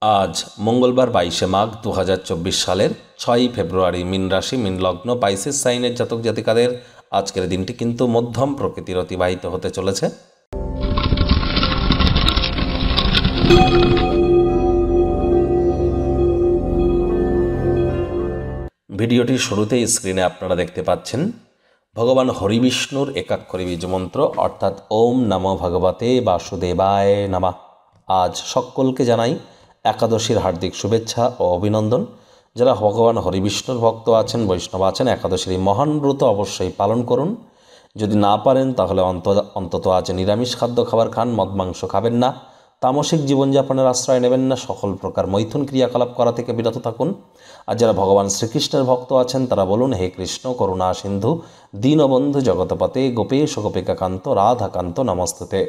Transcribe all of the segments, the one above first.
আজ মঙ্গলবার 22শে মাঘ 2024 সালের 6ই ফেব্রুয়ারি। মীন রাশি, মীন লগ্ন, পাইসেস সাইনের জাতক জাতিকাদের আজকের দিনটি কিন্তু মধ্যম প্রকৃতির অতিবাহিত হতে চলেছে। ভিডিওটির শুরুতেই স্ক্রিনে আপনারা দেখতে পাচ্ছেন ভগবান হরিবিষ্ণুর একাক্ষরী বীজমন্ত্র অর্থাৎ ওম নমো ভগবতে বাসুদেবায় নমঃ। আজ সকলকে জানাই একাদশীর হার্দিক শুভেচ্ছা ও অভিনন্দন। যারা ভগবান হরিবিষ্ণুর ভক্ত আছেন, বৈষ্ণব আছেন, একাদশীর এই মহান ব্রত অবশ্যই পালন করুন। যদি না পারেন তাহলে অন্তত আজ নিরামিষ খাদ্য খাবার খান, মদ মাংস খাবেন না, তামসিক জীবনযাপনের আশ্রয় নেবেন না, সকল প্রকার মৈথুন ক্রিয়াকলাপ করা থেকে বিরত থাকুন। আর যারা ভগবান শ্রীকৃষ্ণের ভক্ত আছেন তারা বলুন, হে কৃষ্ণ করুণা সিন্ধু দীনবন্ধু জগৎপতে গোপেশ গোপিকাকান্ত রাধাকান্ত নমস্তুতে।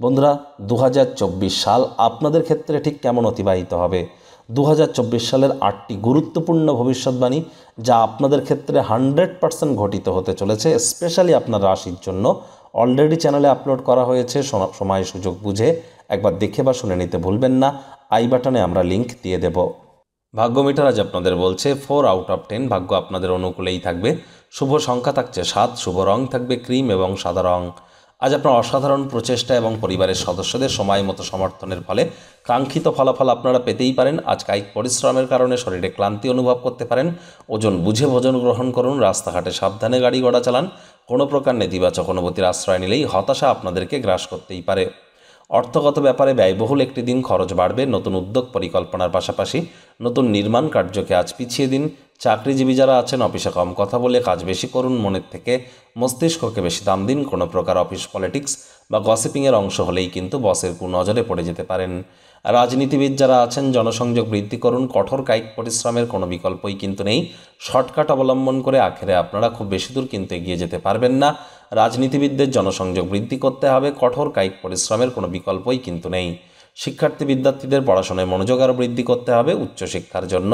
বন্ধুরা, 2024 সাল আপনাদের ক্ষেত্রে ঠিক কেমন অতিবাহিত হবে? 2024 সালের 8টি গুরুত্বপূর্ণ ভবিষ্যৎবাণী যা আপনাদের ক্ষেত্রে 100% ঘটিত হতে চলেছে, স্পেশালি আপনার রাশির জন্য অলরেডি চ্যানেলে আপলোড করা হয়েছে। সময় সুযোগ বুঝে একবার দেখে বা শুনে নিতে ভুলবেন না। আই বাটনে আমরা লিংক দিয়ে দেব। ভাগ্য মিটার আজ আপনাদের বলছে 4 আউট অফ 10। ভাগ্য আপনাদের অনুকূলেই থাকবে। শুভ সংখ্যা থাকছে 7, শুভ রং থাকবে ক্রিম এবং সাদা রং। আজ আপনার অসাধারণ প্রচেষ্টা এবং পরিবারের সদস্যদের সময় মতো সমর্থনের ফলে কাঙ্ক্ষিত ফলাফল আপনারা পেতেই পারেন। আজ কায়িক পরিশ্রমের কারণে শরীরে ক্লান্তি অনুভব করতে পারেন। ওজন বুঝে ভোজন গ্রহণ করুন। রাস্তাঘাটে সাবধানে গাড়ি ঘোড়া চালান। কোনো প্রকার নেতিবাচক অনুভূতির আশ্রয় নিলেই হতাশা আপনাদেরকে গ্রাস করতেই পারে। অর্থগত ব্যাপারে ব্যয়বহুল একটি দিন, খরচ বাড়বে। নতুন উদ্যোগ পরিকল্পনার পাশাপাশি নতুন নির্মাণ কার্যকে আজ পিছিয়ে দিন। চাকরিজীবী যারা আছেন অফিসে কম কথা বলে কাজ বেশি করুন। মনের থেকে মস্তিষ্ককে বেশি দাম দিন। কোনো প্রকার অফিস পলিটিক্স বা গসিপিংয়ের অংশ হলেই কিন্তু বসের কুনজরে পড়ে যেতে পারেন। রাজনীতিবিদ যারা আছেন জনসংযোগ বৃদ্ধি করুন। কঠোর কায়িক পরিশ্রমের কোনো বিকল্পই কিন্তু নেই। শর্টকাট অবলম্বন করে আখেরে আপনারা খুব বেশি দূর কিন্তু এগিয়ে যেতে পারবেন না। রাজনীতিবিদদের জনসংযোগ বৃদ্ধি করতে হবে। কঠোর কায়িক পরিশ্রমের কোনো বিকল্পই কিন্তু নেই। শিক্ষার্থী বিদ্যার্থীদের পড়াশোনায় মনোযোগ আরও বৃদ্ধি করতে হবে উচ্চশিক্ষার জন্য।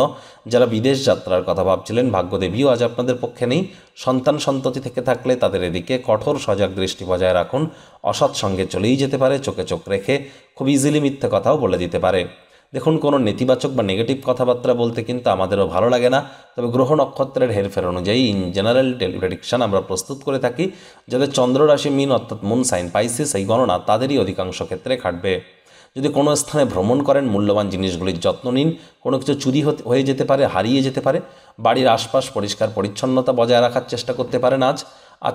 যারা বিদেশ যাত্রার কথা ভাবছিলেন, ভাগ্যদেবীও আজ আপনাদের পক্ষে নেই। সন্তান সন্ততি থেকে থাকলে তাদের এদিকে কঠোর সজাগ দৃষ্টি বজায় রাখুন। অসৎ সঙ্গে চলেই যেতে পারে। চোখে চোখ রেখে খুব ইজিলি মিথ্যে কথাও বলে দিতে পারে। দেখুন, কোনো নেতিবাচক বা নেগেটিভ কথাবার্তা বলতে কিন্তু আমাদেরও ভালো লাগে না। তবে গ্রহ নক্ষত্রের হেরফের অনুযায়ী ইন জেনারেল প্রেডিকশন আমরা প্রস্তুত করে থাকি। যাদের চন্দ্র রাশি মীন অর্থাৎ মুন সাইন পাইসিস, এই গণনা তাদেরই অধিকাংশ ক্ষেত্রে খাটবে। যদি কোনো স্থানে ভ্রমণ করেন, মূল্যবান জিনিসগুলির যত্ন নিন। কোনো কিছু চুরি হয়ে যেতে পারে, হারিয়ে যেতে পারে। বাড়ির আশপাশ পরিষ্কার পরিচ্ছন্নতা বজায় রাখার চেষ্টা করতে পারেন আজ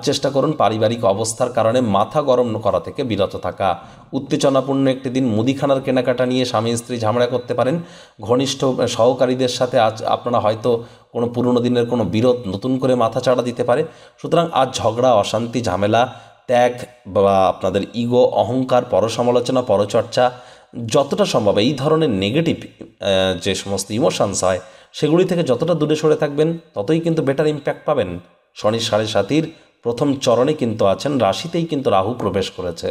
চেষ্টা করুন পারিবারিক অবস্থার কারণে মাথা গরম করা থেকে বিরত থাকা। উত্তেজনাপূর্ণ একটি দিন। মুদিখানার কেনাকাটা নিয়ে স্বামী স্ত্রী ঝামেলা করতে পারেন। ঘনিষ্ঠ সহকারীদের সাথে আজ আপনারা হয়তো কোনো পুরনো দিনের কোনো বিরোধ নতুন করে মাথা চাড়া দিতে পারে। সুতরাং আজ ঝগড়া, অশান্তি, ঝামেলা ত্যাগ বা আপনাদের ইগো, অহংকার, পরসমালোচনা, পরচর্চা যতটা সম্ভব এই ধরনের নেগেটিভ যে সমস্ত ইমোশনস হয় সেগুলি থেকে যতটা দূরে সরে থাকবেন ততই কিন্তু বেটার ইম্প্যাক্ট পাবেন। শনি 7.5 প্রথম চরণে কিন্তু আছেন, রাশিতেই কিন্তু রাহু প্রবেশ করেছে।